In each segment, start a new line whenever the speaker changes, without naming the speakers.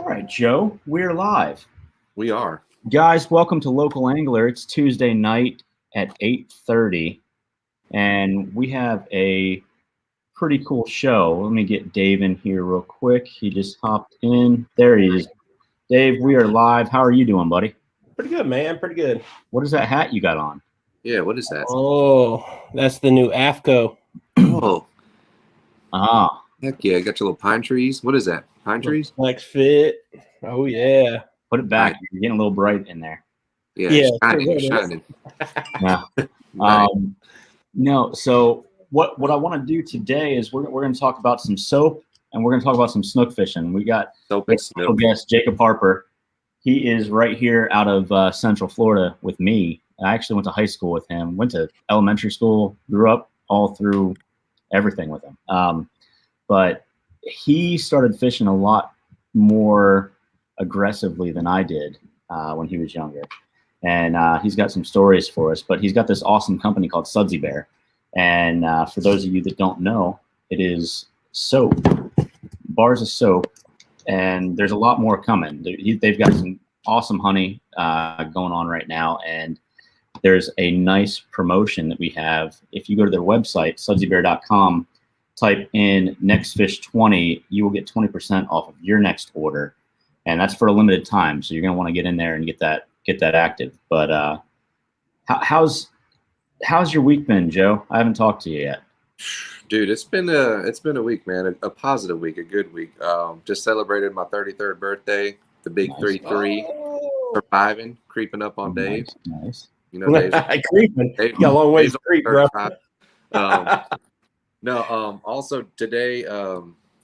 All right, Joe, we're live.
We are.
Guys, welcome to Local Angler. It's Tuesday night at 8:30, and we have a pretty cool show. Let me get Dave in here real quick. He just hopped in. There he is. Dave, we are live. How are you doing, buddy?
Pretty good, man. Pretty good.
What is that hat you got on?
Yeah, what is that?
Oh, that's the new AFCO.
Oh,
Ah,
heck yeah. Got your little pine trees. What is that? Pine trees?
NextFish. Oh, yeah.
put it back.
Right.
You're getting a little bright in there.
Yeah,
Yeah,
shining,
it is.
shining.
Yeah.
Nice.
No, so what I want to do today is we're going to talk about some soap, and we're going to talk about some snook fishing. We got
Soap and
a special
snook.
guest, Jacob Harper. He is right here out of Central Florida with me. I actually went to high school with him, went to elementary school, grew up all through everything with him. But he started fishing a lot more aggressively than I did when he was younger. And he's got some stories for us, but he's got this awesome company called Sudsy Bear. And for those of you that don't know, it is soap, bars of soap, and there's a lot more coming. They've got some awesome honey going on right now, and there's a nice promotion that we have. If you go to their website, sudsybear.com, type in NextFish20, you will get 20% off of your next order, and that's for a limited time. So you're going to want to get in there and get that active. But how's your week been, Joe? I haven't talked to you yet.
Dude, it's been a week, man. A positive week, a good week. Just celebrated my 33rd birthday, the big
Nice.
33, surviving, creeping up on Dave.
Nice.
You know, Dave's
Creeping.
Dave-
You got a long ways
Dave's
to creep, bro.
35. Also today,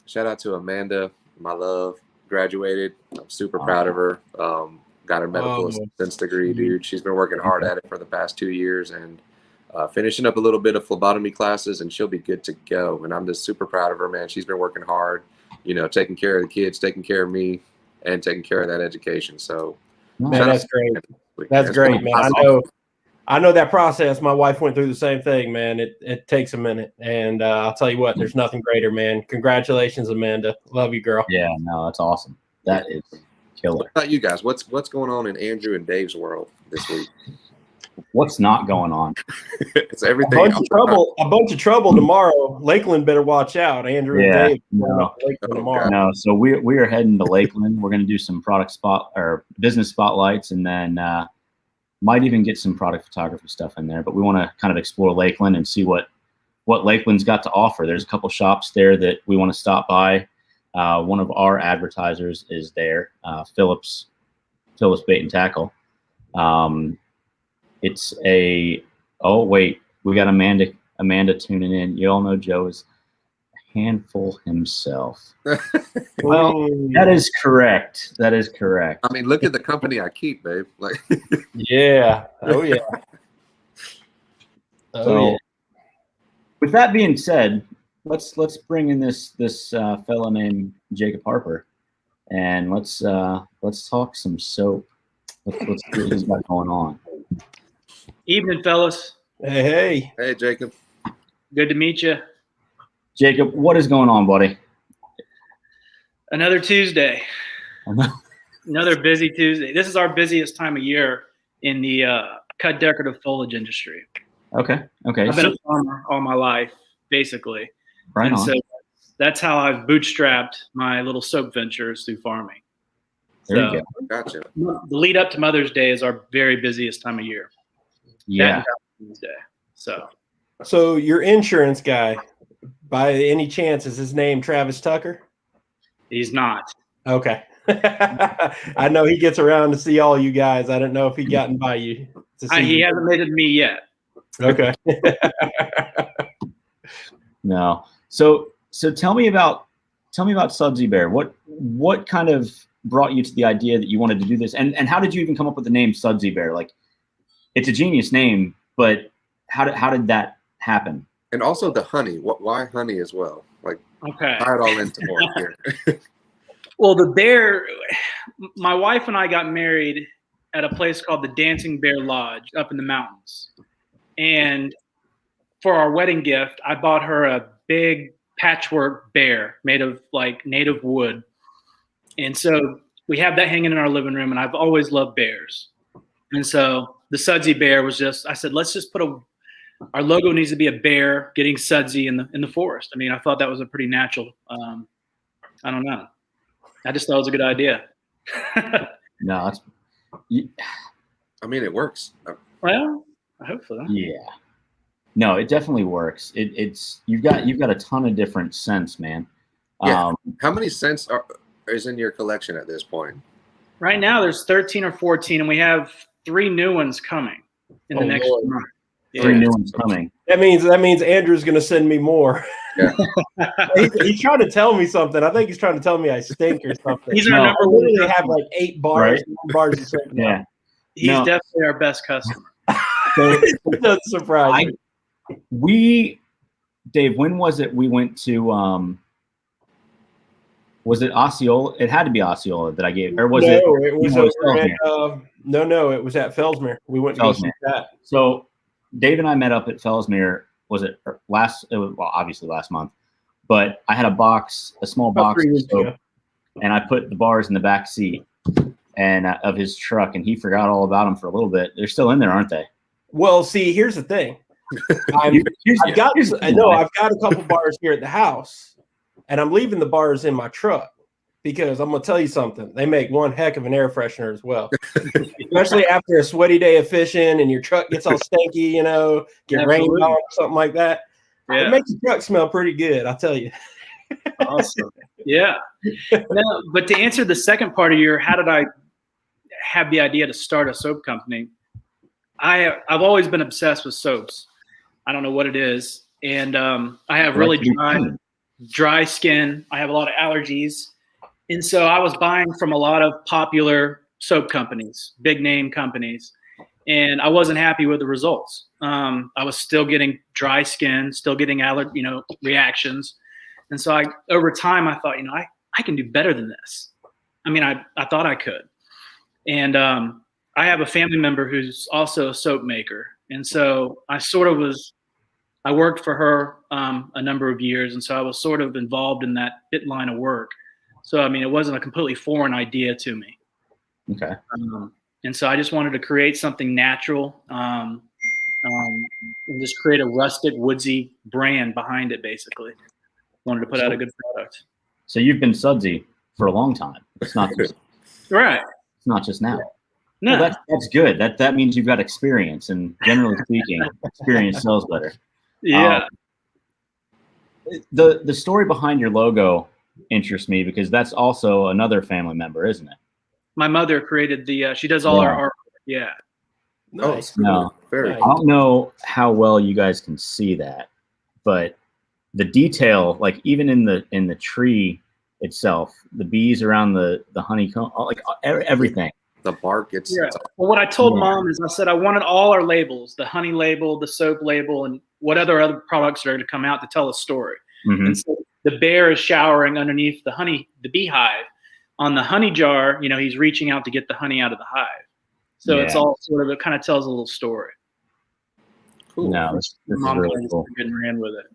shout out to Amanda, my love, graduated. I'm super proud of her. Got her medical assistance degree, dude. She's been working hard at it for the past 2 years and finishing up a little bit of phlebotomy classes, and she'll be good to go. And I'm just super proud of her, man. She's been working hard, you know, taking care of the kids, taking care of me, and taking care of that education. So,
Man, that's great. That's
That's
great, man.
awesome.
I know that process. My wife went through the same thing, man. It takes a minute. And I'll tell you what, there's nothing greater, man. Congratulations, Amanda. Love you, girl.
Yeah, no, that's awesome. That is killer.
What about you guys? What's going on in Andrew and Dave's world this week?
What's not going on?
It's
A
everything.
bunch of trouble tomorrow. Lakeland better watch out. Andrew and Dave.
No.
Lakeland
Oh,
tomorrow.
No, so we are heading to Lakeland. We're going to do some product spot or business spotlights, and then might even get some product photography stuff in there. But we want to kind of explore Lakeland and see what Lakeland's got to offer. There's a couple shops there that we want to stop by. One of our advertisers is there, Phillips Bait and Tackle. It's a we got Amanda tuning in. You all know Joe is a handful himself. Well, that is correct. That is correct.
I mean, look at the company I keep, babe. Like,
Yeah. Oh, yeah.
So, with that being said, let's bring in this fella named Jacob Harper, and let's talk some soap. Let's see what he's got going on.
Evening, fellas.
Hey.
hey, Jacob.
Good to meet you.
Jacob, what is going on, buddy?
Another Tuesday. Another busy Tuesday. This is our busiest time of year in the cut decorative foliage industry.
Okay.
I've been a farmer all my life, basically.
Right
and
on.
so that's how I've bootstrapped my little soap ventures through farming.
There you go.
Gotcha.
The lead up to Mother's Day is our very busiest time of year.
Yeah.
That Day.
So your insurance guy, by any chance, is his name Travis Tucker?
He's not.
Okay. I know he gets around to see all you guys. I don't know if he gotten by you to see
He
you.
hasn't made it to me yet.
Okay.
No. So tell me about Sudsy Bear. What kind of brought you to the idea that you wanted to do this, and how did you even come up with the name Sudsy Bear? Like, it's a genius name, but how did that happen?
And also the honey. Why honey as well? Like,
Okay.
tie it all into one here.
Well, the bear, my wife and I got married at a place called the Dancing Bear Lodge up in the mountains. And for our wedding gift, I bought her a big patchwork bear made of like native wood. And so we have that hanging in our living room, and I've always loved bears. And so the sudsy bear was just, I said, let's just our logo needs to be a bear getting sudsy in the forest. I mean, I thought that was a pretty natural, I don't know. I just thought it was a good idea.
No,
I mean, it works.
Well, I hope so.
Yeah. No, it definitely works. It's you've got a ton of different scents, man.
Yeah. How many scents is in your collection at this point?
Right now, there's 13 or 14, and we have 3 new ones coming in the next month.
Yeah. 3 new ones coming.
That means Andrew's going to send me more.
Yeah.
he's trying to tell me something. I think he's trying to tell me I stink or something.
He's our number one.
We have like 8 bars, right? Bars of soap.
Yeah.
He's definitely our best customer.
So,
it doesn't surprise me.
Dave, when was it we went to was it Osceola? It had to be Osceola that I gave, or was it?
No, it was over at, no, it was at Fellsmere. We went to go see that.
So Dave and I met up at Fellsmere. Was it last? It was, well, obviously last month. But I had a small box of soap, and I put the bars in the back seat and of his truck, and he forgot all about them for a little bit. They're still in there, aren't they?
Well, see, here's the thing. I've got a couple bars here at the house, and I'm leaving the bars in my truck because I'm gonna tell you something. They make one heck of an air freshener as well, especially after a sweaty day of fishing and your truck gets all stanky, get rained on or something like that. Yeah. It makes your truck smell pretty good, I'll tell you.
Awesome. Yeah. No, but to answer the second part of how did I have the idea to start a soap company? I've always been obsessed with soaps. I don't know what it is. And I have really dry skin. I have a lot of allergies. And so I was buying from a lot of popular soap companies, big name companies. And I wasn't happy with the results. I was still getting dry skin, still getting reactions. And so over time, I thought, I can do better than this. I mean, I thought I could. And I have a family member who's also a soap maker. And so I worked for her a number of years. And so I was sort of involved in that line of work. So, I mean, it wasn't a completely foreign idea to me.
Okay.
And so I just wanted to create something natural and just create a rustic, woodsy brand behind it, basically. Wanted to put out a good product.
So you've been sudsy for a long time. It's not just
right.
It's not just now.
No,
well, that's good. That means you've got experience, and generally speaking, experience sells better.
Yeah.
The story behind your logo interests me because that's also another family member, isn't it?
My mother created she does all our art. Yeah.
Nice.
No,
very.
I don't know how well you guys can see that, but the detail, like even in the tree itself, the bees around the honeycomb, like everything.
The bark,
well, what I told Mom is I said I wanted all our labels, the honey label, the soap label, and what other products are to come out to tell a story. Mm-hmm. And so the bear is showering underneath the beehive. On the honey jar, he's reaching out to get the honey out of the hive. So it's all it kind of tells a little story.
Cool. No, this is really cool.
Good ran with it.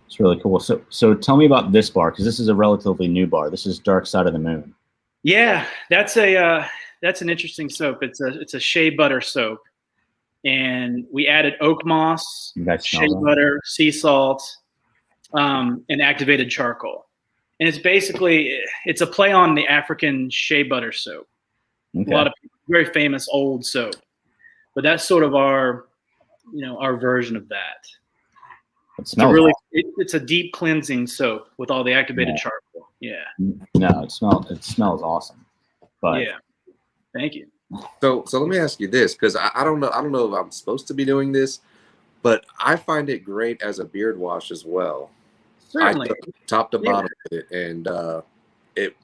It's really cool. So tell me about this bar, because this is a relatively new bar. This is Dark Side of the Moon.
Yeah, that's an interesting soap. It's a shea butter soap, and we added oak moss, shea butter, sea salt, and activated charcoal. And it's a play on the African shea butter soap. Okay. A lot of people, very famous old soap, but that's sort of our version of that. It's a deep cleansing soap with all the activated charcoal. Yeah.
No, it smells awesome. But
yeah. Thank you.
So let me ask you this, because I don't know if I'm supposed to be doing this, but I find it great as a beard wash as well.
Certainly.
Top to bottom with it, and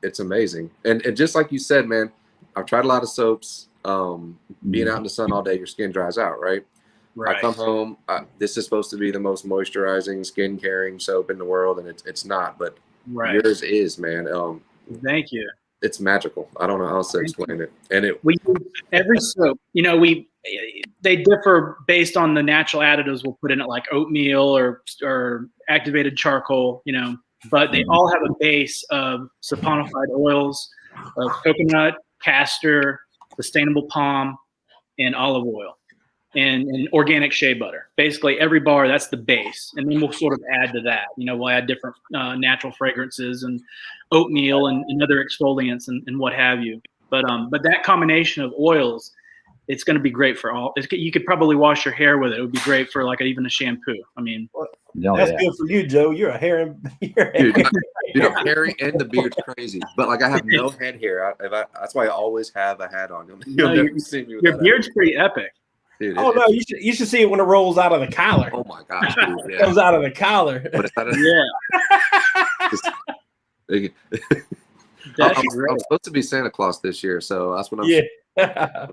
it's amazing. And just like you said, man, I've tried a lot of soaps. Being out in the sun all day, your skin dries out, right? Right. I come home. This is supposed to be the most moisturizing, skin caring soap in the world, and it's not. But yours is, man.
Thank you.
It's magical. I don't know how else to explain it. And
we use every soap. They differ based on the natural additives we'll put in it, like oatmeal or activated charcoal. But they all have a base of saponified oils of coconut, castor, sustainable palm, and olive oil, and organic shea butter. Basically, every bar, that's the base. And then we'll sort of add to that. We'll add different natural fragrances and oatmeal and other exfoliants and what have you. But that combination of oils, it's going to be great for all. You could probably wash your hair with it. It would be great for like even a shampoo. I mean,
that's good for you, Joe. You're a hair.
Dude, hairy and the beard's crazy. But like I have no head hair. That's why I always have a hat on. You'll never see me with
your beard's pretty epic.
Dude,
you should see it when it rolls out of the collar.
Oh my gosh, dude, yeah.
It comes out of the collar.
But it's not I'm supposed to be Santa Claus this year, so that's what I'm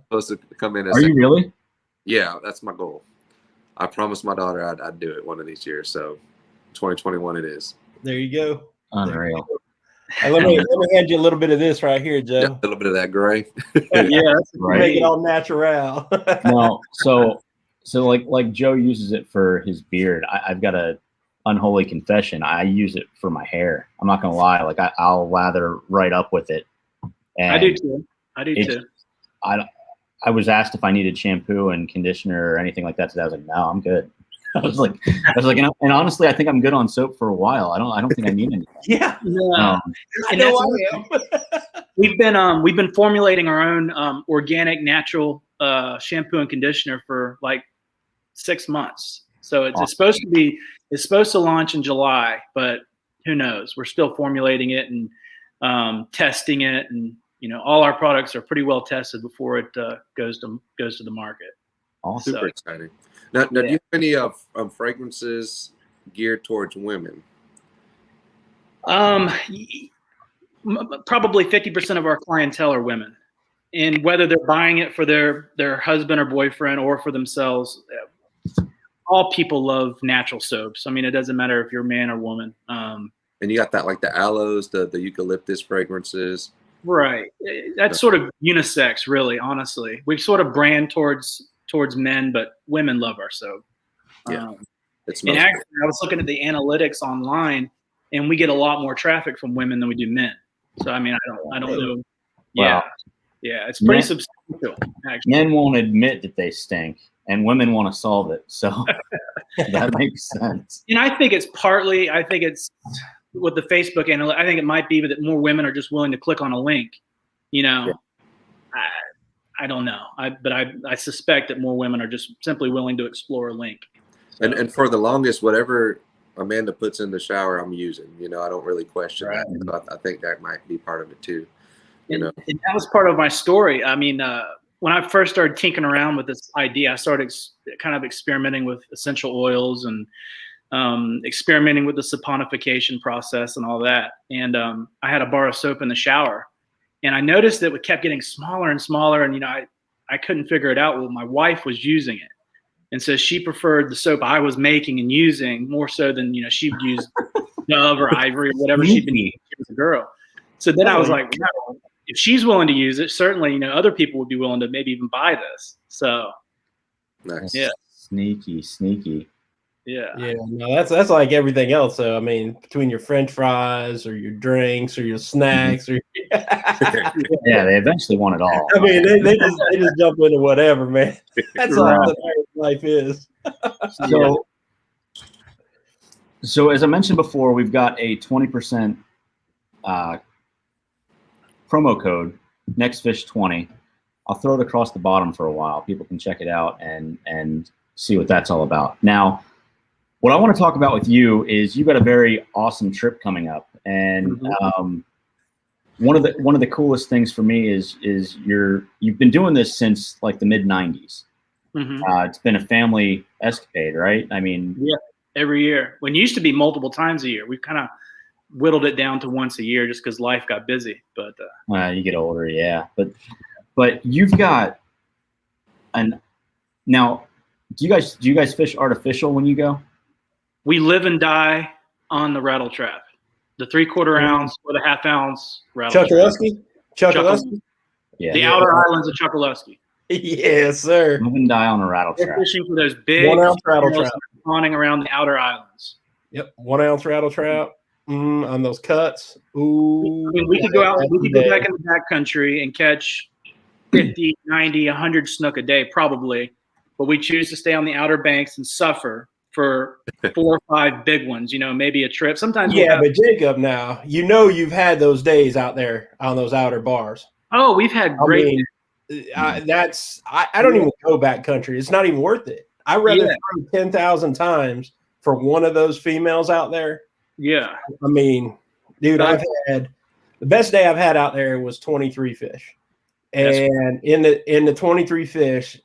supposed to come in as.
Are you really?
Yeah, that's my goal. I promised my daughter I'd do it one of these years, so 2021 it is.
There you go.
Unreal.
Let me hand you a little bit of this right here, Joe.
Yeah, a little bit of that gray.
Yeah, that's
right.
Make it all natural.
No, so like Joe uses it for his beard. I've got a unholy confession. I use it for my hair. I'm not gonna lie. Like I'll lather right up with it. And
I do too.
I was asked if I needed shampoo and conditioner or anything like that today. I was like, no, I'm good. I was like, and honestly, I think I'm good on soap for a while. I don't think I need any.
Yeah.
I know I am. We've been formulating our own organic, natural shampoo and conditioner for like 6 months. So it's supposed to launch in July, but who knows? We're still formulating it and testing it, and all our products are pretty well tested before it goes to the market.
Awesome.
Super exciting. Now do you have any fragrances geared towards women?
Probably 50% of our clientele are women, and whether they're buying it for their husband or boyfriend or for themselves, all people love natural soaps. I mean, it doesn't matter if you're a man or woman. And
you got that like the aloes, the eucalyptus fragrances. Right.
That's sort of unisex, really. Honestly, we sort of brand towards men, but women love our soap.
Yeah.
And actually, I was looking at the analytics online, and we get a lot more traffic from women than we do men. So I mean, I don't know. Yeah,
wow.
Yeah, it's pretty substantial. Actually,
men won't admit that they stink, and women want to solve it. So that makes sense.
And I think it's with the Facebook analytics. I think it might be that more women are just willing to click on a link. Yeah. I don't know. But I suspect that more women are just simply willing to explore a link. So.
And for the longest, whatever Amanda puts in the shower, I'm using. I don't really question that. So I think that might be part of it too.
And that was part of my story. I mean, when I first started tinkering around with this idea, I started kind of experimenting with essential oils and experimenting with the saponification process and all that. And I had a bar of soap in the shower. And I noticed that it kept getting smaller and smaller. And, I couldn't figure it out. Well, my wife was using it. And so she preferred the soap I was making and using more so than, she would use Dove or Ivory or whatever she'd been using as a girl. So then I was like, wow, if she's willing to use it, certainly, other people would be willing to maybe even buy this. So,
nice.
Yeah.
Sneaky.
Yeah. No, that's like everything else. So I mean, between your French fries or your drinks or your snacks, or
yeah, they eventually want it all.
I mean, they just jump into whatever, man. That's all that life is.
So as I mentioned before, we've got a 20% promo code, NextFish20. I'll throw it across the bottom for a while. People can check it out and see what that's all about. Now, what I want to talk about with you is you've got a very awesome trip coming up, and one of the coolest things for me is you've been doing this since like the mid '90s. It's been a family escapade, right? I mean,
yeah, every year. When it used to be multiple times a year, we've kind of whittled it down to once a year just because life got busy. But
you get older, yeah. But you've got now. Do you guys fish artificial when you go?
We live and die on the rattle trap, the 3/4 ounce or the 1/2 ounce rattle
Chokoloskee? Chokoloskee?
Yeah.
The outer islands of Chokoloskee.
Yes, sir.
Live and die on a rattle trap.
We're fishing for those big
1 ounce rattle trap
spawning around the outer islands.
Yep, 1 ounce rattle trap. on those cuts. Ooh,
I mean, we could go out, we could go back in the backcountry and catch 50, 90, 100 snook a day, probably. But we choose to stay on the Outer Banks and suffer for 4 or 5 big ones, maybe a trip. Sometimes
but Jacob, now, you've had those days out there on those outer bars.
Oh, we've had great.
I don't even go backcountry. It's not even worth it. I'd rather throw 10,000 times for one of those females out there.
Yeah.
I mean, dude, I've had the best day I've had out there was 23 fish. And in the 23 fish,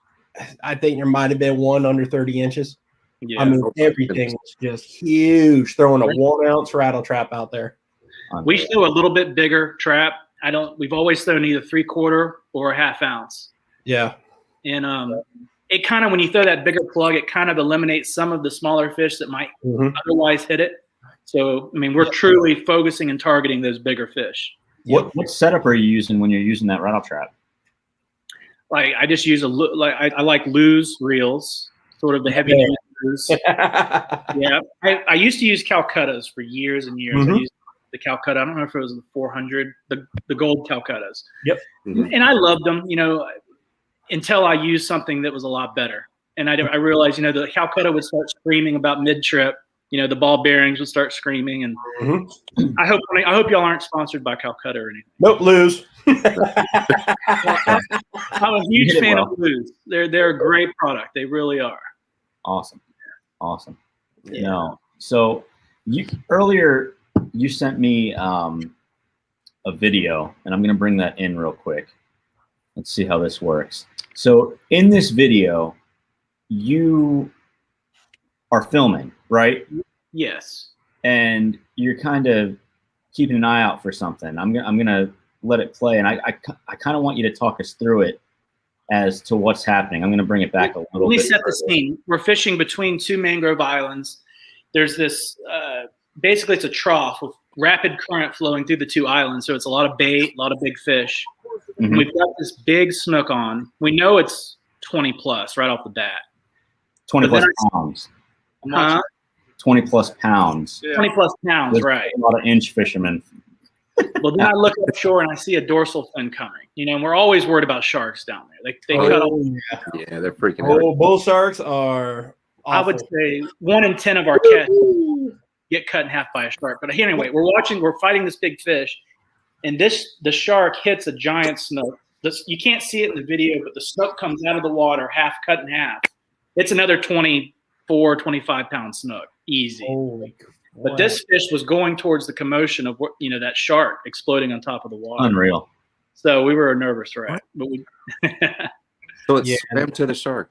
I think there might have been one under 30 inches. Yeah. I mean, everything was just huge. Throwing a 1 ounce rattle trap out there.
We throw a little bit bigger trap. We've always thrown either 3/4 or a 1/2 ounce.
Yeah.
And it kind of, when you throw that bigger plug, it kind of eliminates some of the smaller fish that might otherwise hit it. So, I mean, we're truly focusing and targeting those bigger fish.
What setup are you using when you're using that rattle trap?
Like, I just use I like Lew's reels, sort of the heavy Lew's. Yeah. I used to use Calcuttas for years and years. I used the Calcutta. I don't know if it was the 400, the gold Calcuttas.
Yep.
And I loved them, until I used something that was a lot better. And I realized, the Calcutta would start screaming about mid-trip. The ball bearings would start screaming. And I hope y'all aren't sponsored by Calcutta or anything.
Nope, Lew's.
I'm a huge fan of Lew's. They're a great product. They really are.
Awesome. Yeah. So earlier you sent me a video, and I'm going to bring that in real quick. Let's see how this works. So in this video, you are filming, right?
Yes.
And you're kind of keeping an eye out for something. I'm gonna let it play, and I kind of want you to talk us through it as to what's happening. I'm gonna bring it back a little bit.
Let me set the scene. We're fishing between 2 mangrove islands. There's this basically it's a trough with rapid current flowing through the 2 islands, so it's a lot of bait, a lot of big fish. We've got this big snook on. We know it's 20 plus right off the bat.
20 plus pounds. 20 plus pounds.
Yeah. 20 plus pounds,
There's
right.
A lot of inch fishermen.
Well, then I look offshore and I see a dorsal fin coming. And we're always worried about sharks down there. They cut off.
Yeah, they're freaking out.
Bull sharks are awful.
I would say 1 in 10 of our catches get cut in half by a shark. But anyway, we're fighting this big fish, and the shark hits a giant snook. You can't see it in the video, but the snook comes out of the water, half cut in half. It's another 24, 25 pound snook, easy. But this fish was going towards the commotion of that shark exploding on top of the water.
Unreal.
So we were a nervous wreck. But
so it swam to the shark.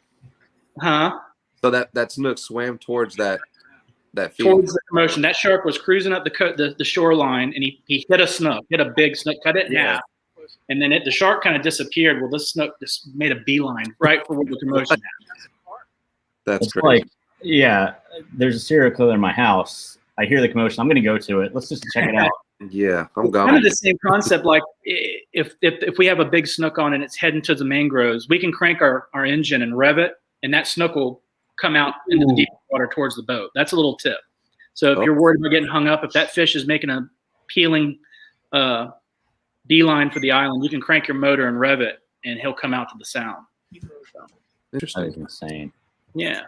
Huh?
So that snook swam towards that feed.
Towards the commotion. That shark was cruising up the shoreline, and he hit a big snook, cut it in half, and then the shark kind of disappeared. Well, this snook just made a beeline right for where the commotion happened.
That's crazy.
There's a serial killer in my house. I hear the commotion. I'm going to go to it. Let's just check it out.
Yeah, I'm going.
Kind of the same concept. Like if we have a big snook on and it's heading to the mangroves, we can crank our engine and rev it, and that snook will come out into the deep water towards the boat. That's a little tip. So if you're worried about getting hung up, if that fish is making a peeling beeline for the island, you can crank your motor and rev it, and he'll come out to the sound. So,
interesting.
That is insane.
Yeah.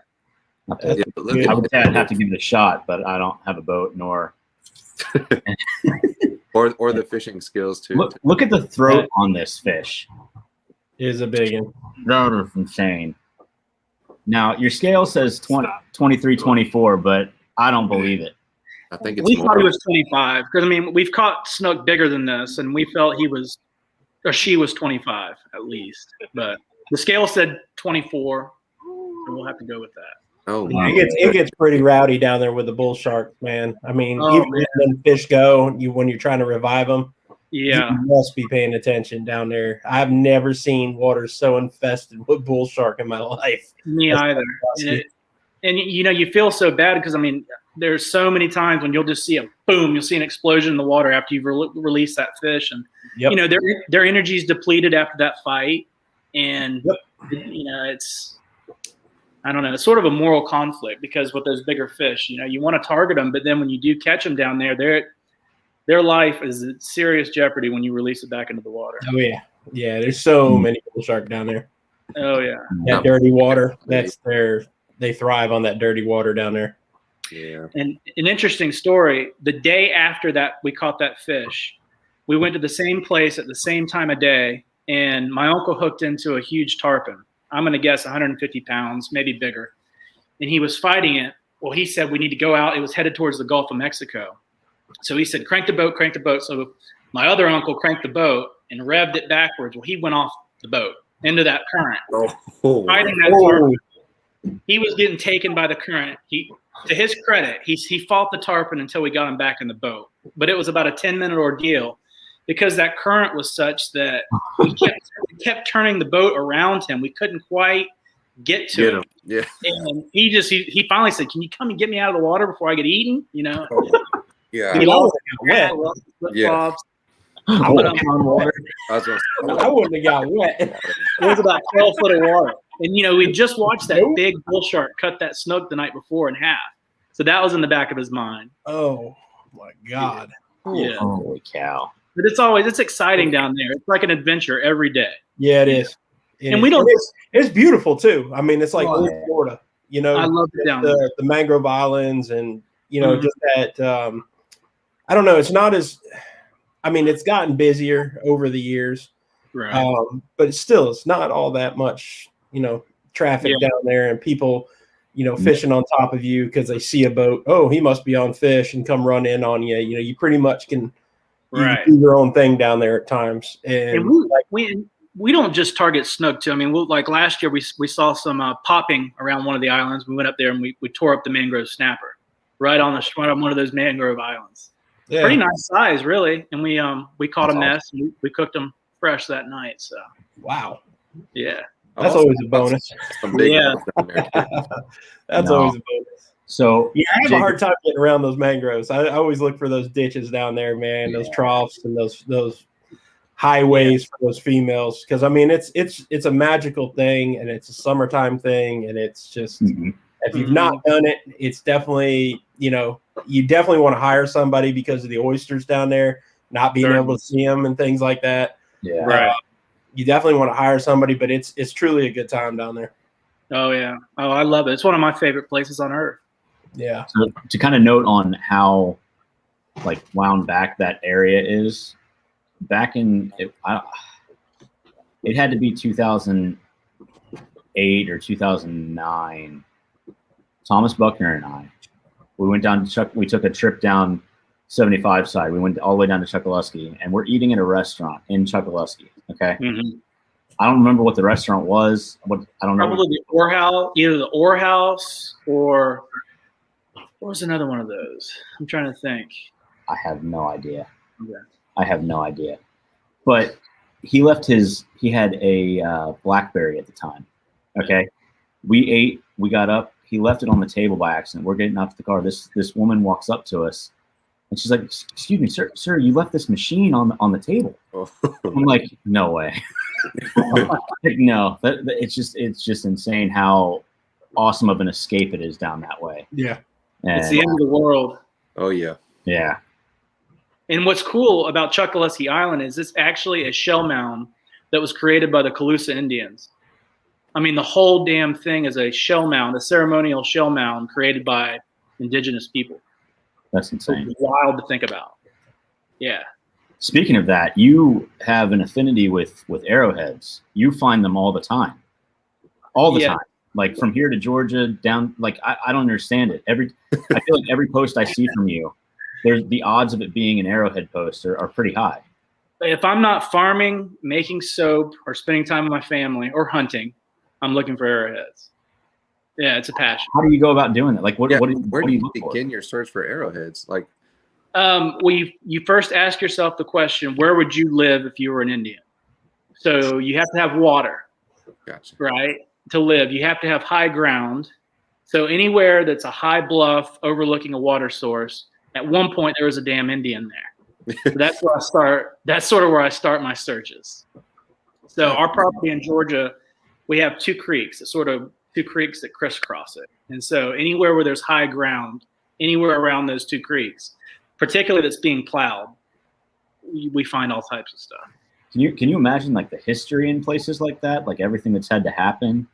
I would have to give it a shot, but I don't have a boat nor
or the fishing skills too.
Look at the throat on this fish.
It is a big one.
That is insane. Now your scale says 23, 24, but I don't believe it.
I think it's
we
more.
thought he was 25 because we've caught snook bigger than this, and we felt she was 25 at least. But the scale said 24, so we'll have to go with that.
Oh,
wow. It gets pretty rowdy down there with the bull sharks, man. Even when fish go, when you're trying to revive them, you must be paying attention down there. I've never seen water so infested with bull shark in my life.
Me either. And you feel so bad because there's so many times when you'll just see you'll see an explosion in the water after you've released that fish, and their energy is depleted after that fight, and it's. I don't know. It's sort of a moral conflict because with those bigger fish, you want to target them, but then when you do catch them down there, their life is in serious jeopardy when you release it back into the water.
Oh yeah, yeah. There's so many bull shark down there.
Oh yeah,
that dirty water. They thrive on that dirty water down there.
Yeah.
And an interesting story. The day after that, we caught that fish. We went to the same place at the same time of day, and my uncle hooked into a huge tarpon. I'm going to guess 150 pounds, maybe bigger. And he was fighting it. Well, he said we need to go out. It was headed towards the Gulf of Mexico. So he said, crank the boat, crank the boat. So my other uncle cranked the boat and revved it backwards. Well, he went off the boat into that current. Fighting that tarpon. He was getting taken by the current. To his credit, he fought the tarpon until we got him back in the boat. But it was about a 10-minute ordeal because that current was such that we kept turning the boat around him. We couldn't quite get to him.
Yeah.
And he finally said, "Can you come and get me out of the water before I get eaten?"
Yeah.
I wouldn't have got wet.
It was about 12 foot of water. And, we just watched that big bull shark cut that snook the night before in half. So that was in the back of his mind.
Oh, my God.
Yeah.
Holy cow.
But it's exciting down there. It's like an adventure every day.
Yeah, it is. It's beautiful, too. I mean, it's like old Florida.
I love it down there.
The mangrove islands and, just that I don't know. It's not as – I mean, it's gotten busier over the years.
Right.
But it's not all that much, traffic down there and people, fishing on top of you because they see a boat. Oh, he must be on fish and come run in on you. You pretty much can do your own thing down there at times. And
we don't just target snook too. I mean, like last year we saw some popping around one of the islands. We went up there and we tore up the mangrove snapper right on one of those mangrove islands. Yeah. Pretty nice size, really. And we caught a mess. And we cooked them fresh that night. So
wow,
yeah,
that's always a bonus.
Yeah,
that's always a bonus.
So
yeah, I have a hard time getting around those mangroves. I always look for those ditches down there, man. Those troughs and those highways for those females. Because I mean, it's a magical thing, and it's a summertime thing, and it's just if you've not done it, it's definitely you definitely want to hire somebody because of the oysters down there, not being able to see them and things like that.
Yeah,
right.
You definitely want to hire somebody, but it's truly a good time down there.
Oh yeah, I love it. It's one of my favorite places on earth.
Yeah.
So to kind of note on how wound back that area is, back in it had to be 2008 or 2009. Thomas Buckner and I, we went down to we took a trip down 75 side. We went all the way down to Chokoloskee, and we're eating at a restaurant in Chokoloskee. Okay.
Mm-hmm.
I don't remember what the restaurant was. I don't know.
Probably the Orr House, either the Orr House or what was another one of those? I'm trying to think.
I have no idea.
Okay.
I have no idea. But he had a BlackBerry at the time. Okay. We ate, we got up, he left it on the table by accident. We're getting out to the car. This woman walks up to us and she's like, "Excuse me, sir, you left this machine on the table." I'm like, "No way." No, it's just insane how awesome of an escape it is down that way.
Yeah.
And
it's the end of the world.
Oh yeah.
Yeah.
And what's cool about Chokoloskee Island is it's actually a shell mound that was created by the Calusa Indians. I mean, the whole damn thing is a shell mound, a ceremonial shell mound created by indigenous people.
That's insane.
It's wild to think about. Yeah.
Speaking of that, you have an affinity with arrowheads. You find them all the time. All the time. Like from here to Georgia down, I don't understand it. I feel like every post I see from you, there's the odds of it being an arrowhead post are pretty high.
If I'm not farming, making soap, or spending time with my family, or hunting, I'm looking for arrowheads. Yeah, it's a passion.
How do you go about doing that? What do you look
begin your search for arrowheads?
You first ask yourself the question, where would you live if you were an Indian? So you have to have water,
gotcha, right,
to live. You have to have high ground. So anywhere that's a high bluff overlooking a water source, at one point there was a damn Indian there. So that's where I start. That's sort of where I start my searches. So our property in Georgia, we have two creeks that sort of two creeks that crisscross it. And so anywhere where there's high ground, anywhere around those two creeks, particularly that's being plowed, we find all types of stuff.
Can you imagine like the history in places like that, like everything that's had to happen?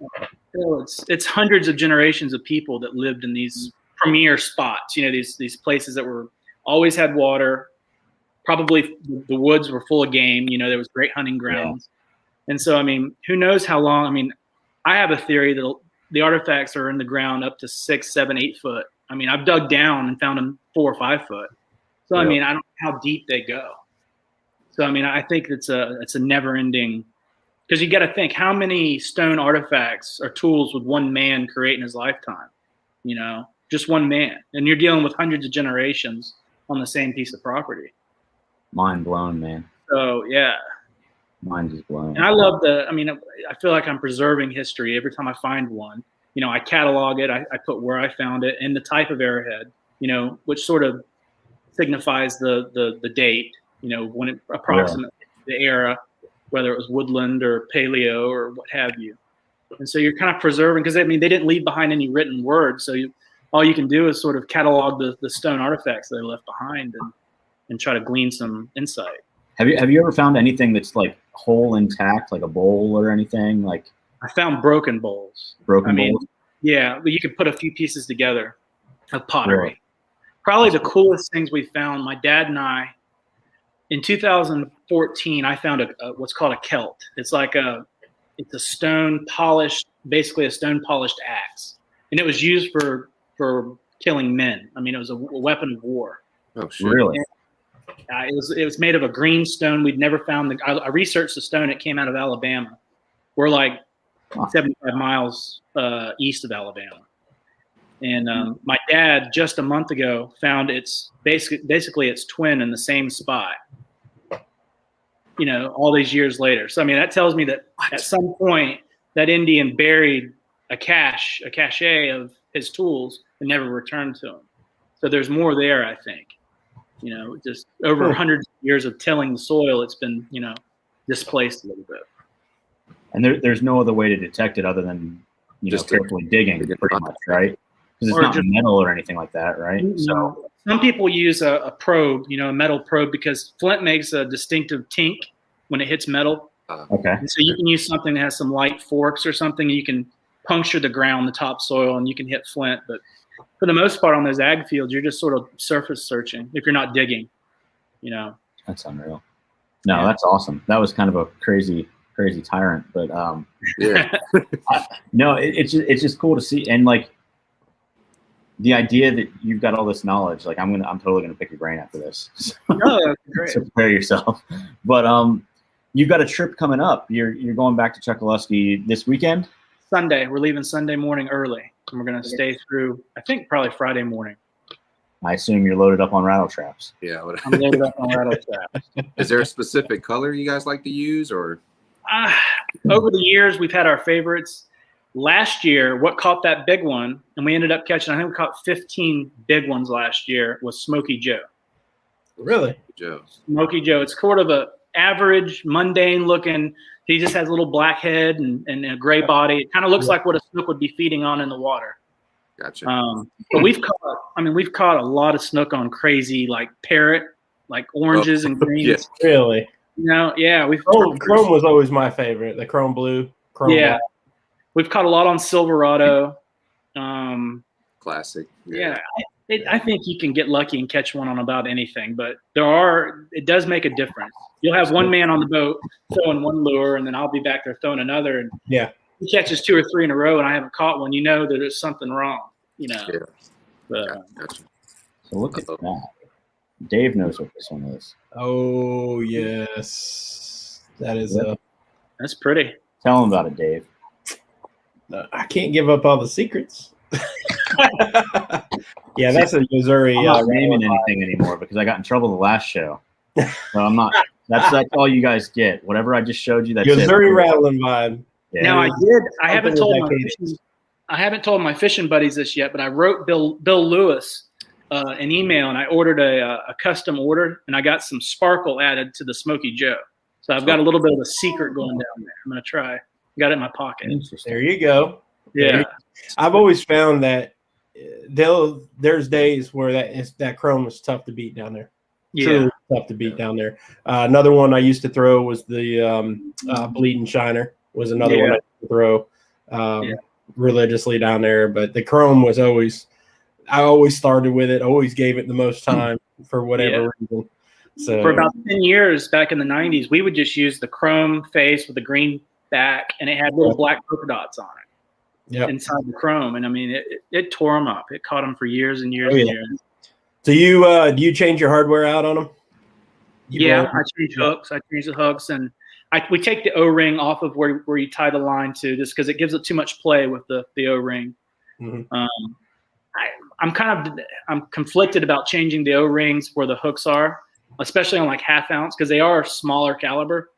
It's hundreds of generations of people that lived in these premier spots. These places that were always had water. Probably the woods were full of game. There was great hunting grounds. Yeah. And so, I mean, who knows how long? I mean, I have a theory that the artifacts are in the ground up to 6, 7, 8 foot. I mean, I've dug down and found them 4 or 5 foot. So, I mean, I don't know how deep they go. So, I mean, I think it's a never-ending, because you got to think, how many stone artifacts or tools would one man create in his lifetime? Just one man, and you're dealing with hundreds of generations on the same piece of property.
Mind blown, man.
So yeah,
mind is blown.
And I love I feel like I'm preserving history every time I find one. I catalog it. I put where I found it and the type of arrowhead. Which sort of signifies the date. When it approximates the era, whether it was woodland or paleo or what have you. And so you're kind of preserving, because they didn't leave behind any written word. So all you can do is sort of catalog the stone artifacts they left behind and try to glean some insight.
Have you ever found anything that's like whole intact, like a bowl or anything? Like
I found broken bowls.
Bowls? Yeah,
but you could put a few pieces together of pottery. Sure. Probably the coolest things we found, my dad and I, in 2014, I found what's called a celt. It's like it's a stone polished, basically a stone polished axe, and it was used for killing men. It was a weapon of war.
Oh, shit.
Really?
It was made of a green stone. We'd never found I researched the stone. It came out of Alabama. We're like 75 miles east of Alabama. And my dad just a month ago found its basically its twin in the same spot. All these years later. So that tells me that at some point that Indian buried a cache of his tools and never returned to him. So there's more there, I think. Just over hundreds of years of tilling the soil, it's been, displaced a little bit.
And there's no other way to detect it other than, just carefully digging, pretty much, right? Because it's not metal or anything like that, right? So
some people use a probe, a metal probe, because flint makes a distinctive tink when it hits metal.
Okay.
And so you can use something that has some light forks or something. You can puncture the ground, the topsoil, and you can hit flint. But for the most part on those ag fields, you're just sort of surface searching if you're not digging,
That's unreal. No, that's awesome. That was kind of a crazy tyrant, but
yeah.
It's just cool to see. And like the idea that you've got all this knowledge, like I'm totally gonna pick your brain after this.
No, that's great.
So prepare yourself. But you've got a trip coming up. You're going back to Chokoloskee this weekend?
Sunday. We're leaving Sunday morning early. And we're going to stay through, I think, probably Friday morning.
I assume you're loaded up on rattle traps.
Yeah.
I'm loaded up on rattle traps.
Is there a specific color you guys like to use, or?
Over the years, we've had our favorites. Last year, what caught that big one, and we ended up catching, I think we caught 15 big ones last year, was Smoky Joe.
Really?
Joe.
Smoky Joe. It's sort of a average, mundane looking. He just has a little black head and a gray body. It kind of looks like what a snook would be feeding on in the water.
Gotcha.
But we've caught a lot of snook on crazy, like parrot, like oranges and greens.
Yes.
Really?
Yeah.
Chrome was always my favorite. The chrome blue. Black.
We've caught a lot on Silverado.
Classic.
Yeah. I think you can get lucky and catch one on about anything, but it does make a difference. You'll have one man on the boat throwing one lure, and then I'll be back there throwing another. And
yeah,
he catches 2 or 3 in a row, and I haven't caught one. That there's something wrong.
Yeah.
Gotcha. So look at that. Dave knows what this one is.
Oh yes, that is
That's pretty.
Tell him about it, Dave.
I can't give up all the secrets. Yeah, that's a Missouri.
I'm not naming anything anymore because I got in trouble the last show. So I'm not. That's all you guys get. Whatever I just showed you. That's
Missouri rattling vibe.
Yeah.
Now I haven't told my fishing buddies this yet, but I wrote Bill Lewis an email, and I ordered a custom order, and I got some sparkle added to the Smoky Joe. So I've got a little bit of a secret going down there. I'm gonna try. Got it in my pocket.
There you go.
Yeah.
I've always found that there's days where that chrome is tough to beat down there.
Yeah.
Truly tough to beat down there. Another one I used to throw was the bleeding shiner was another one I used to throw religiously down there. But the chrome was I always started with it, always gave it the most time for whatever reason. So
for about 10 years back in the 90s, we would just use the chrome face with the green back, and it had little black polka dots on it inside the chrome. And I mean, it tore them up. It caught them for years and years and years.
So do you change your hardware out on them?
I change hooks. I change the hooks, and we take the O-ring off of where you tie the line to, just because it gives it too much play with the O-ring.
Mm-hmm.
I'm conflicted about changing the O-rings where the hooks are, especially on like half ounce, because they are smaller caliber.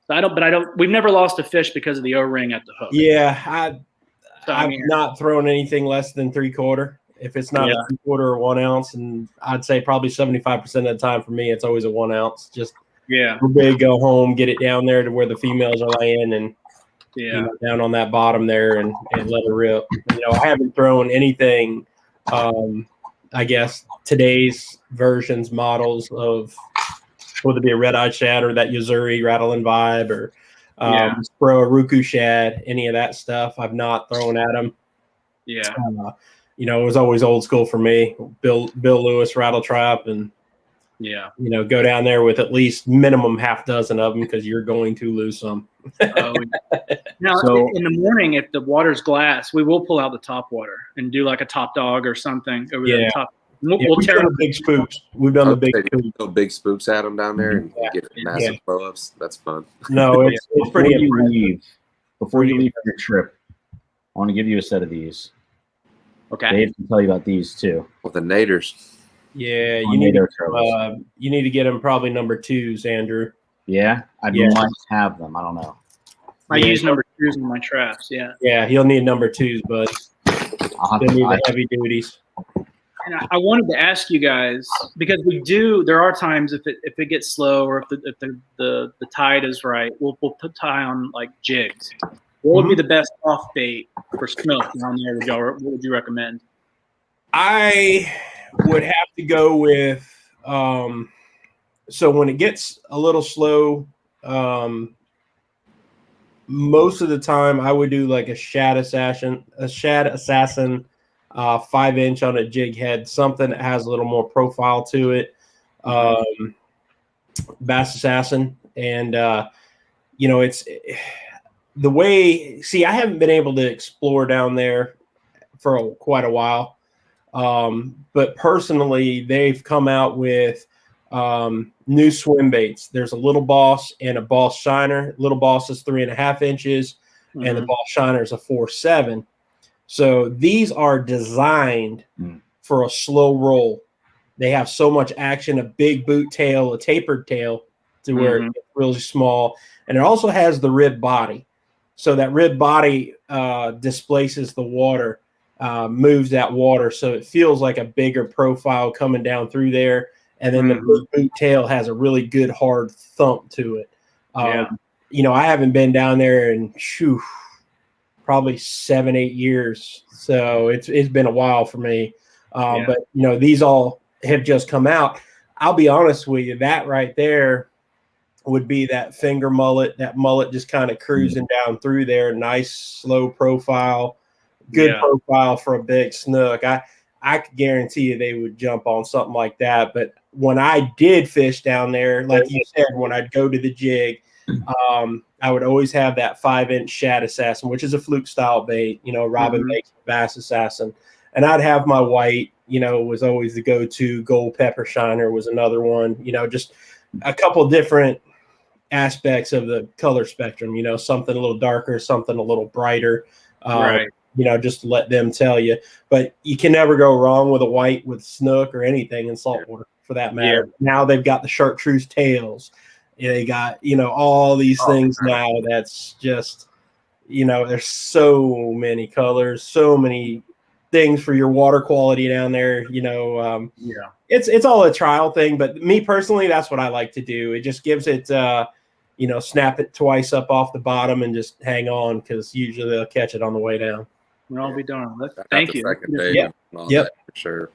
So we've never lost a fish because of the O-ring at the hook.
Yeah, I've not thrown anything less than 3/4. If it's not a 3/4 or 1 ounce, and I'd say probably 75% of the time for me, it's always a 1 ounce. Just big, go home, get it down there to where the females are laying, and down on that bottom there, and let it rip. I haven't thrown anything. I guess today's versions, models of whether it be a red-eyed shad or that Yuzuri rattling vibe or Spro Ruku shad, any of that stuff, I've not thrown at them.
Yeah.
It was always old school for me. Bill Lewis rattle trap, and go down there with at least minimum half dozen of them, because you're going to lose some.
Now, in the morning, if the water's glass, we will pull out the top water and do like a top dog or something over the top. We'll tear
the big spooks. We've done the big spooks.
Go big spooks at them down there and get massive blow-ups. That's fun.
No, it's pretty impressive.
Before you leave your trip, I want to give you a set of these.
Okay.
Dave can tell you about these too.
Well, the naders.
Yeah, you need to get them probably number 2s, Andrew.
Yeah, I might have them. I don't know.
I use number 2s in my traps. Yeah.
Yeah, he'll need number 2s, but he'll need the heavy duties.
And I wanted to ask you guys, because there are times if it gets slow, or if the tide is right, we'll put tie on like jigs. What would be the best off bait for snook down there? What would you recommend?
I would have to go with so when it gets a little slow, most of the time I would do like a shad assassin 5-inch on a jig head, something that has a little more profile to it. Bass assassin, and it's the way. See, I haven't been able to explore down there for quite a while, but personally, they've come out with new swim baits. There's a little boss and a boss shiner. Little boss is 3.5 inches, and the boss shiner is a 4.7. So these are designed for a slow roll. They have so much action, a big boot tail, a tapered tail, to where it's really small. And it also has the rib body. So that rib body displaces the water, moves that water. So it feels like a bigger profile coming down through there. And then the boot tail has a really good hard thump to it. I haven't been down there in probably 7-8 years. So it's been a while for me. But these all have just come out. I'll be honest with you, that right there would be that finger mullet, that mullet just kind of cruising down through there. Nice, slow profile, good profile for a big snook. I could guarantee you they would jump on something like that. But when I did fish down there, like you said, when I'd go to the jig, I would always have that 5-inch shad assassin, which is a fluke style bait. Robin makes bass assassin, and I'd have my white. Was always the go-to. Gold pepper shiner was another one. Just a couple different aspects of the color spectrum. Something a little darker, something a little brighter. Just to let them tell you. But you can never go wrong with a white with snook or anything in saltwater for that matter. Yeah. Now they've got the chartreuse tails. They got, all these things now that's just, there's so many colors, so many things for your water quality down there. It's all a trial thing, but me personally, that's what I like to do. It just gives it, snap it twice up off the bottom and just hang on, because usually they'll catch it on the way down.
We'll all be darned.
After
Thank
the
you.
second day
Yep.
and all
Yep.
that, for sure.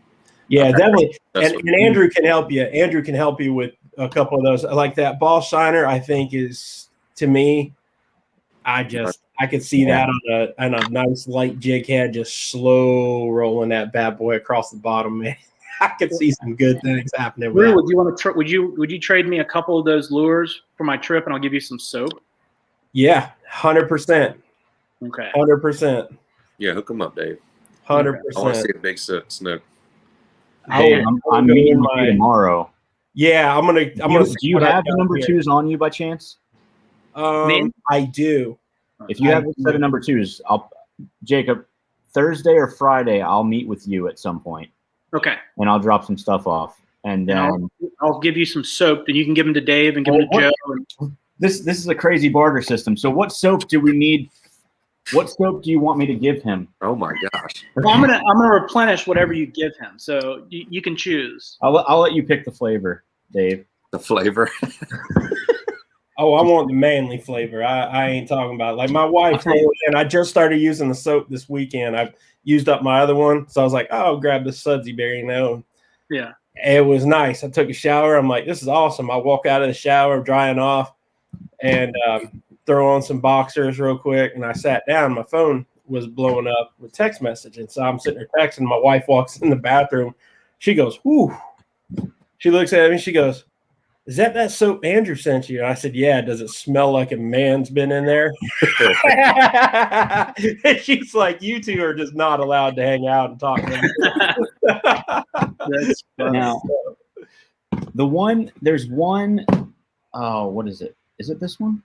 Yeah,
Okay.
definitely.
That's
And Andrew can help you. Andrew can help you with a couple of those. Like that ball shiner, I think is, to me, I could see that on a nice light jig head, just slow rolling that bad boy across the bottom, man. I could see some good things happening with
Drew,
that.
would you want to? Would you trade me a couple of those lures for my trip, and I'll give you some soap?
Yeah, 100%.
Okay.
100%.
Yeah, hook them up, Dave.
100%.
I want to see a big snook.
Hey, I'm meeting with you tomorrow.
Yeah, I'm gonna.
Do you have the number twos on you by chance?
I do.
If you have a set of number twos, Jacob, Thursday or Friday, I'll meet with you at some point.
Okay.
And I'll drop some stuff off, and then
I'll give you some soap, and you can give them to Dave and give them to Joe.
This is a crazy barter system. So what soap do we need? What soap do you want me to give him?
Oh my gosh!
Well, I'm gonna replenish whatever you give him, so you can choose.
I'll let you pick the flavor, Dave.
The flavor.
Oh, I want the manly flavor. I ain't talking about like my wife. And I just started using the soap this weekend. I've used up my other one, so I was like, oh, I'll grab the sudsy berry,
Yeah.
It was nice. I took a shower. I'm like, this is awesome. I walk out of the shower, drying off, and throw on some boxers real quick. And I sat down. My phone was blowing up with text message. And so I'm sitting there texting. My wife walks in the bathroom. She goes, whoo. She looks at me. She goes, is that soap Andrew sent you? And I said, yeah. Does it smell like a man's been in there? And she's like, you two are just not allowed to hang out and talk.
That's funny.
Now, there's one, oh, what is it? Is it this one?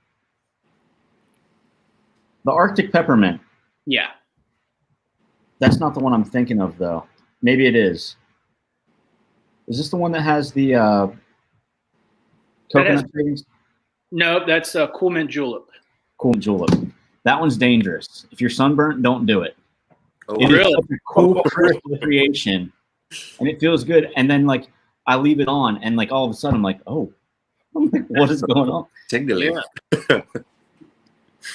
The Arctic peppermint.
Yeah.
That's not the one I'm thinking of, though. Maybe it is. Is this the one that has the coconut shavings?
No, that's Cool Mint Julep.
Cool Julep. That one's dangerous. If you're sunburnt, don't do it.
Oh,
It
really?
is such a cool creation, and it feels good. And then, like, I leave it on, and like all of a sudden, I'm like, oh, what is going on?
tingly.
Yeah.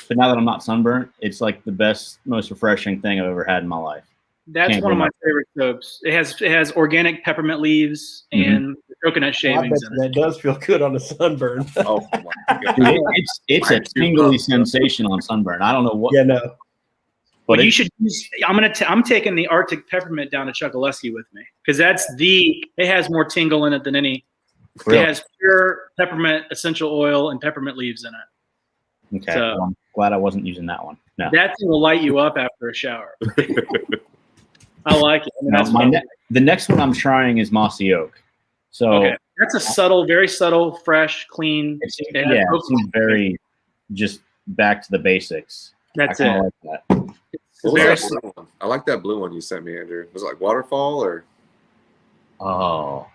But now that I'm not sunburnt, it's like the best, most refreshing thing I've ever had in my life.
That's
Can't
one of
go
my favorite soaps. It has organic peppermint leaves and coconut shavings in it.
That does feel good on a sunburn.
Oh my god!
Dude, it's a tingly sensation on sunburn. I don't know what.
Yeah, no.
But
you should use. I'm taking the Arctic peppermint down to Chokoloskee with me because it has more tingle in it than any.
Really?
It has pure peppermint essential oil and peppermint leaves in it.
Okay,
So-
well, I'm glad I wasn't using that one. No.
That thing will light you up after a shower. I like it. I mean,
No,
that's fun.
the next one I'm trying is mossy oak. So
Okay, that's a subtle, very subtle, fresh, clean.
it's,
It has
yeah, it
coconut.
seems very just back to the basics.
That's
I
it.
kinda like that.
What was
Very
that blue one? I like that blue one you sent me, Andrew. Was it like waterfall or?
Oh,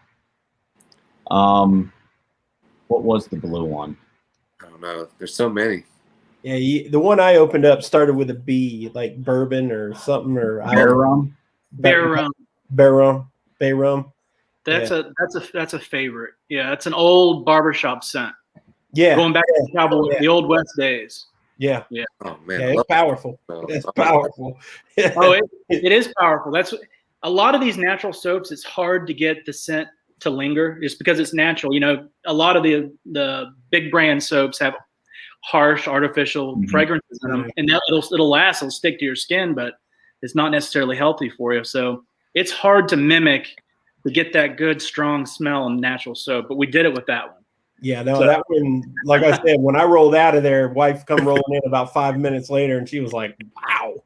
what was the blue one?
I don't know. There's so many.
Yeah, the one I opened up started with a B, like bourbon or something, or
Bear rum.
Bear rum.
Bay rum.
That's a favorite. Yeah, it's an old barbershop scent.
Yeah,
Going back to the old West days.
yeah,
Oh man,
yeah.
I
It's
love
powerful.
that.
It's powerful.
Oh, it is powerful. That's a lot of these natural soaps. It's hard to get the scent to linger. It's because it's natural. You know, a lot of the big brand soaps have harsh artificial fragrances in them, and it'll last. It'll stick to your skin, but it's not necessarily healthy for you. So it's hard to mimic to get that good, strong smell in natural soap. But we did it with that one.
Yeah, no, that one, like I said, when I rolled out of there, wife come rolling in about 5 minutes later, and she was like, "Wow."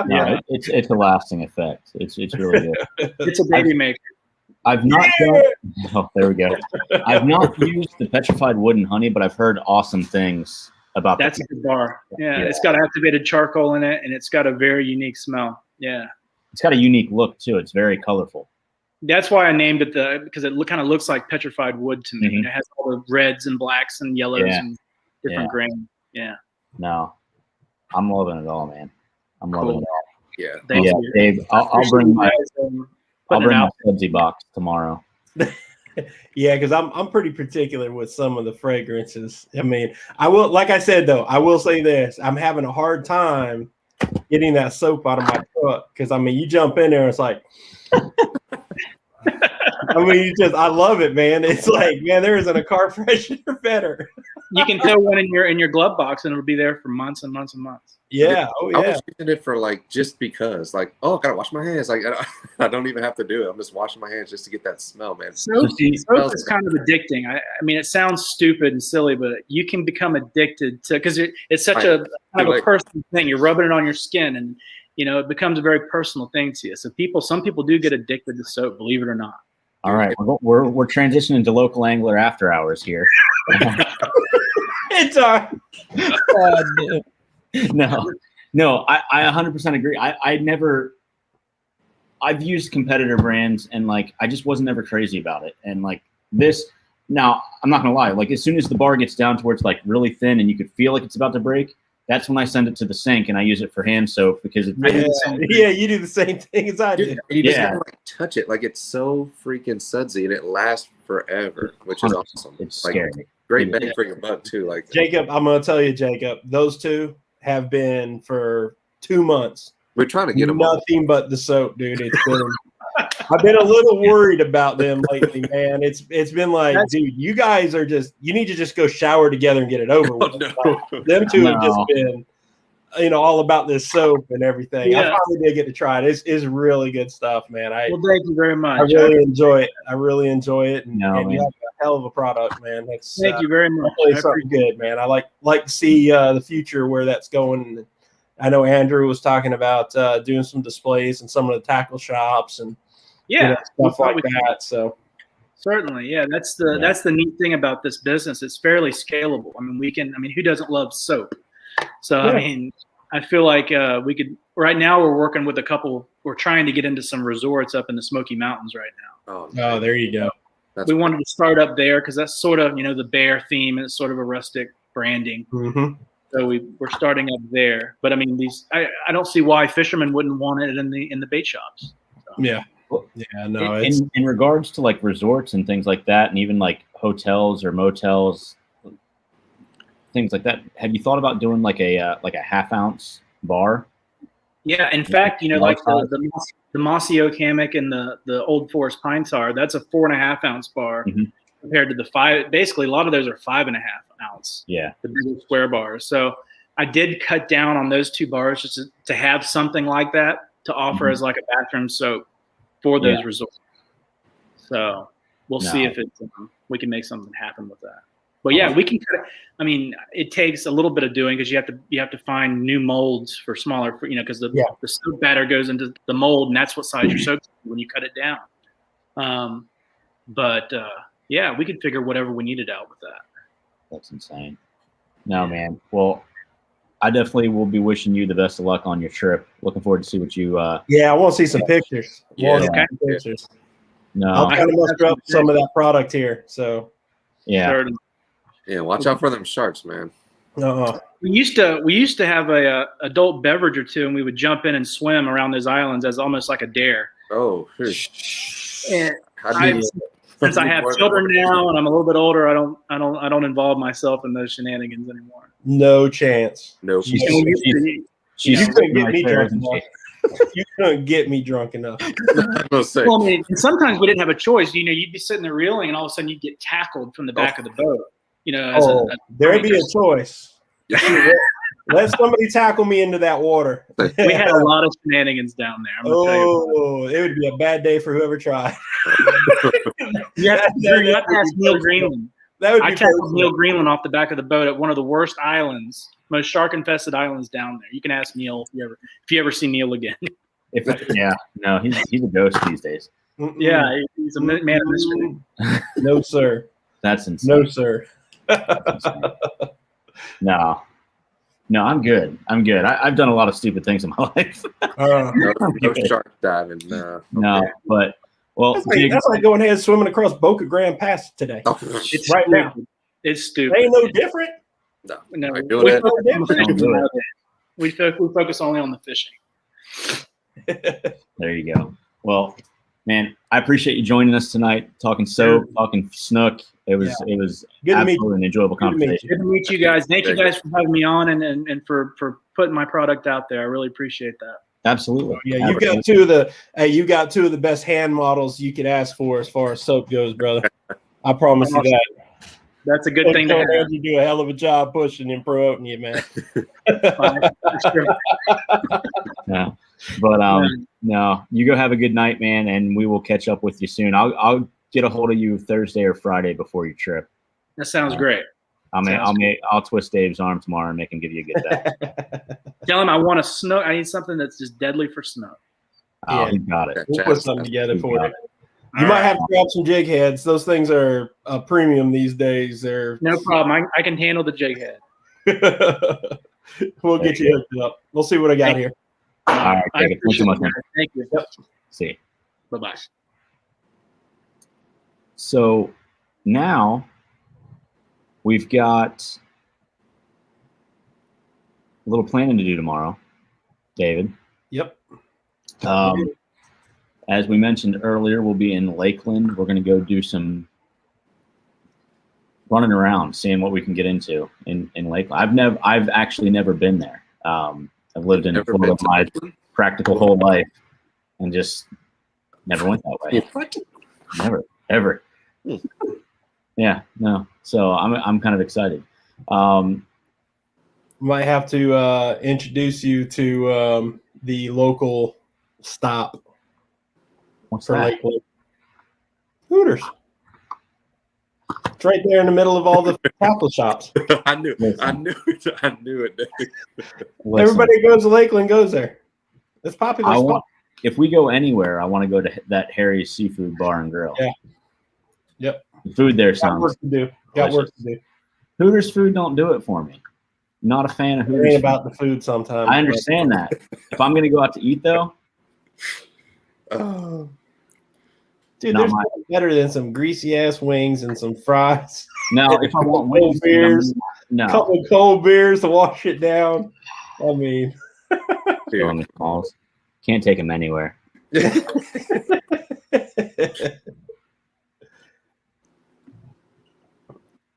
Yeah, it's a lasting effect. It's really good.
It's a baby maker.
I've not done, oh, there we go. I've not used the petrified wood and honey, but I've heard awesome things about
That's
that.
a good bar. Yeah,
Yeah.
it's got activated charcoal in it, and it's got a very unique smell. Yeah.
It's got a unique look too. It's very colorful.
That's why I named it because it kind of looks like petrified wood to me.
Mhm.
It has all the reds and blacks and yellows
Yeah.
and different
Yeah.
grain. Yeah.
No, I'm loving it all, man. I'm loving
Cool.
it all.
Yeah.
Thank
Yeah,
you.
Dave, I'll
Appreciate
bring
you
my
guys,
I'll
putting it
bring my
out.
sudsy box tomorrow.
Yeah, because I'm pretty particular with some of the fragrances. I mean, I will, like I said though, I will say this: I'm having a hard time getting that soap out of my truck because I mean, you jump in there, and it's like. I mean, I love it, man. It's like, man, there isn't a car freshener better.
You can throw one in your glove box and it'll be there for months and months and months.
Yeah. Oh, yeah.
I was using it for like just because, like, oh, I gotta wash my hands. Like, I don't even have to do it. I'm just washing my hands just to get that smell, man.
Soap is kind of addicting. I mean, it sounds stupid and silly, but you can become addicted to because it's such a kind of a personal thing. You're rubbing it on your skin, and it becomes a very personal thing to you. So some people do get addicted to soap, believe it or not.
All right, we're transitioning to local angler after hours here.
It's
no, I 100% agree. I've used competitor brands and like I just wasn't ever crazy about it. And like this, now I'm not gonna lie, like as soon as the bar gets down to where it's like really thin and you could feel like it's about to break, that's when I send it to the sink and I use it for hand soap because it's
you do the same thing as I do.
You just gotta like touch it, like it's so freaking sudsy and it lasts forever, which is awesome.
It's
like,
scary.
Great bang for your buck too. Like
Jacob, I'm gonna tell you, Jacob, those two have been for 2 months.
We're trying to get them
nothing but the soap, dude. It's been I've been a little worried about them lately, man. It's been like, dude, you guys are you need to just go shower together and get it over with. Like, them two have just been, all about this soap and everything. Yeah. I finally did get to try it. It's really good stuff, man.
Well, thank you very much.
I really enjoy it. And you have a hell of a product, man.
Thank you very much.
Really something good, man. I like to see the future where that's going. I know Andrew was talking about doing some displays in some of the tackle shops and stuff like that. So
certainly, that's the neat thing about this business. It's fairly scalable. I mean, who doesn't love soap? So I mean, I feel like we could. Right now, we're working with a couple. We're trying to get into some resorts up in the Smoky Mountains right now.
Oh, there you go.
We wanted to start up there because that's sort of the bear theme and it's sort of a rustic branding.
Mm-hmm.
So we're starting up there. But I mean, I don't see why fishermen wouldn't want it in the bait shops. So.
Yeah. Yeah, no.
In regards to like resorts and things like that, and even like hotels or motels, things like that, have you thought about doing like a half-ounce bar?
Yeah, in fact, like the Mossy Oak hammock and the Old Forest Pine Tar, that's a 4.5-ounce bar compared to the 5. Basically, a lot of those are 5.5 ounce.
Yeah,
the bigger square bars. So I did cut down on those 2 bars just to have something like that to offer as like a bathroom soap for those resorts. So we'll see if we can make something happen with that. But yeah, we can cut it. I mean, it takes a little bit of doing because you have to find new molds for smaller, because the soap batter goes into the mold and that's what size your soap is when you cut it down. But we could figure whatever we needed out with that.
That's insane. No, man. Well, I definitely will be wishing you the best of luck on your trip. Looking forward to see what you.
I want to see some pictures. Pictures.
No,
I'll kind of muster up some of that product here. So.
Yeah.
Certainly.
Yeah, watch out for them sharks, man.
We used to have a adult beverage or two, and we would jump in and swim around those islands as almost like a dare.
Oh,
and since I have children now and I'm a little bit older, I don't involve myself in those shenanigans anymore.
No chance.
No.
She's
you couldn't get me drunk enough. You couldn't get me drunk enough.
Well, I mean, and sometimes we didn't have a choice. You'd be sitting there reeling, and all of a sudden you'd get tackled from the back of the boat.
There'd be a choice. Let somebody tackle me into that water.
We had a lot of shenanigans down there. I'm gonna tell you.
It would be a bad day for whoever tried.
You have to ask Neil Greenland. I tackled Neil Greenland off the back of the boat at one of the worst islands, most shark-infested islands down there. You can ask Neil if you ever see Neil again.
He's a ghost these days.
Yeah, he's a man of mystery.
No, sir.
That's insane.
No, sir.
No, I'm good. I've done a lot of stupid things in my life.
No shark diving.
No, but
that's like going ahead and swimming across Boca Grande Pass today.
It's
right now.
It's stupid.
It ain't no different.
No.
We focus only on the fishing.
There you go. Well, man, I appreciate you joining us tonight, talking soap, talking snook. It was good absolutely an enjoyable conversation.
Good to meet you guys. Thank you guys for having me on and for putting my product out there. I really appreciate that.
Absolutely.
Yeah, you got two of the best hand models you could ask for as far as soap goes, brother. I promise you that.
That's a good thing to have.
You do a hell of a job pushing and promoting you, man.
Yeah. But no, you go have a good night, man, and we will catch up with you soon. I'll get a hold of you Thursday or Friday before your trip.
That sounds great.
I'll twist Dave's arm tomorrow and make him give you a good day.
Tell him I want a snook. I need something that's just deadly for snook.
Oh, he got it.
We'll put something together for you. You might have to grab some jig heads. Those things are a premium these days. They're
no problem. I can handle the jig head.
We'll get you hooked up. We'll see what I got here.
All right, Jacob. Thanks so much, man.
Thank you.
Yep.
See you.
Bye-bye.
So now we've got a little planning to do tomorrow, David.
Yep.
As we mentioned earlier, we'll be in Lakeland. We're going to go do some running around, seeing what we can get into in Lakeland. I've actually never been there. I've lived in Florida my practical whole life and just never went that way. Never, ever. Yeah, no. So I'm kind of excited.
Might have to introduce you to the local stop.
What's
for
that?
Lakeland. Hooters. It's right there in the middle of all the tackle shops.
I knew it.
Everybody who goes to Lakeland goes there. It's popular spot.
If we go anywhere, I want to go to that Harry's Seafood Bar and Grill.
Yeah. Yep.
The food there
Got
sounds
work to do. Got work to do.
Hooters food don't do it for me. Not a fan of
It
Hooters.
ain't about the food sometimes.
I understand that. If I'm going to go out to eat, though,
dude, there's nothing better than some greasy ass wings and some fries.
No, if I want wings,
beers,
no.
A couple of cold beers to wash it down. I mean,
can't take them anywhere.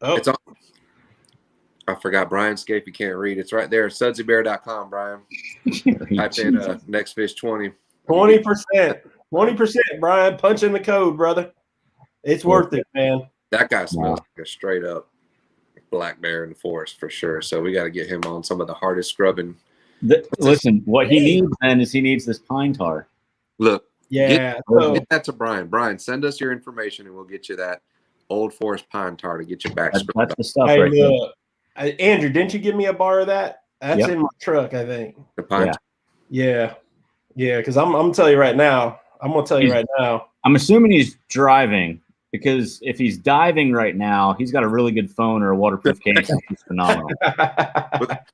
It's on. I forgot Brian's Scape. You can't read. It's right there. Sudsybear.com, Brian. Type in NextFish 20.
20%. 20%, Brian. Punch in the code, brother. It's worth it, man.
That guy smells like a straight up black bear in the forest for sure. So we got to get him on some of the hardest scrubbing.
Listen, what he needs then is he needs this pine tar.
Look.
Yeah.
Get that to Brian. Brian, send us your information and we'll get you that Old Forest pine tar to get you back.
That's the stuff right there.
Andrew, didn't you give me a bar of that? That's in my truck, I think.
The pine tar.
Yeah. Yeah, because I'm gonna tell you right now. I'm
assuming he's driving, because if he's diving right now, he's got a really good phone or a waterproof case. He's phenomenal.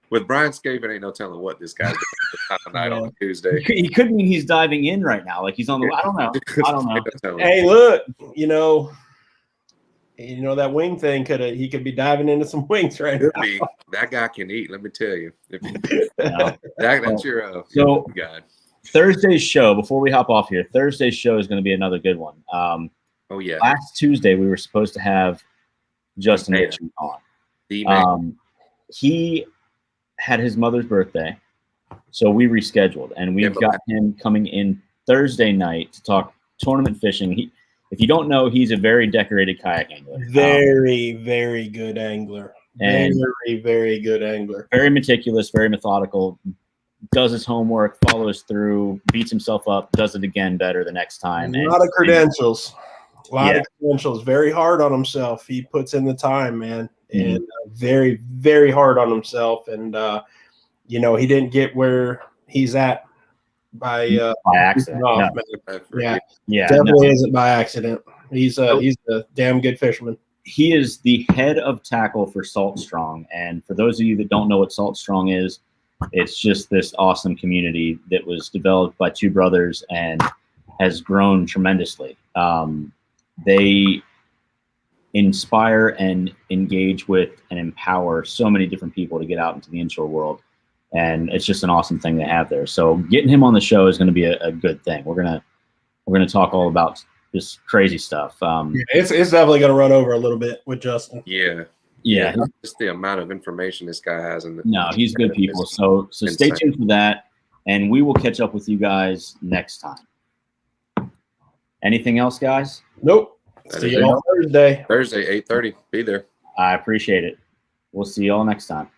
With Brian Scape, ain't no telling what this guy's doing tonight on Tuesday.
He could mean he's diving in right now, like he's on the. I don't know.
Hey, look, you know that wing thing he could be diving into some wings right now.
That guy can eat. Let me tell you. That's your guy.
Thursday's show, before we hop off here, Thursday's show is going to be another good one.
Oh, yeah.
Last Tuesday, we were supposed to have Justin Mitchell on. He had his mother's birthday, so we rescheduled, and we've got him coming in Thursday night to talk tournament fishing. If you don't know, he's a very decorated kayak angler.
Very, very good angler.
And
very, very good angler.
Very meticulous, very methodical. Does his homework, follows through, beats himself up, does it again better the next time.
A lot of credentials. Very hard on himself. He puts in the time, man. And very, very hard on himself. And, he didn't get where he's at by accident. Definitely isn't by accident. He's a damn good fisherman.
He is the head of tackle for Salt Strong. And for those of you that don't know what Salt Strong is, it's just this awesome community that was developed by two brothers and has grown tremendously. They inspire and engage with and empower so many different people to get out into the inshore world. And it's just an awesome thing to have there. So getting him on the show is going to be a good thing. We're gonna talk all about this crazy stuff.
It's definitely going to run over a little bit with Justin.
Yeah.
Yeah,
just the amount of information this guy has.
No, he's good people. So stay tuned for that, and we will catch up with you guys next time. Anything else, guys?
Nope. See you on Thursday.
Thursday, 8:30. Be there.
I appreciate it. We'll see you all next time.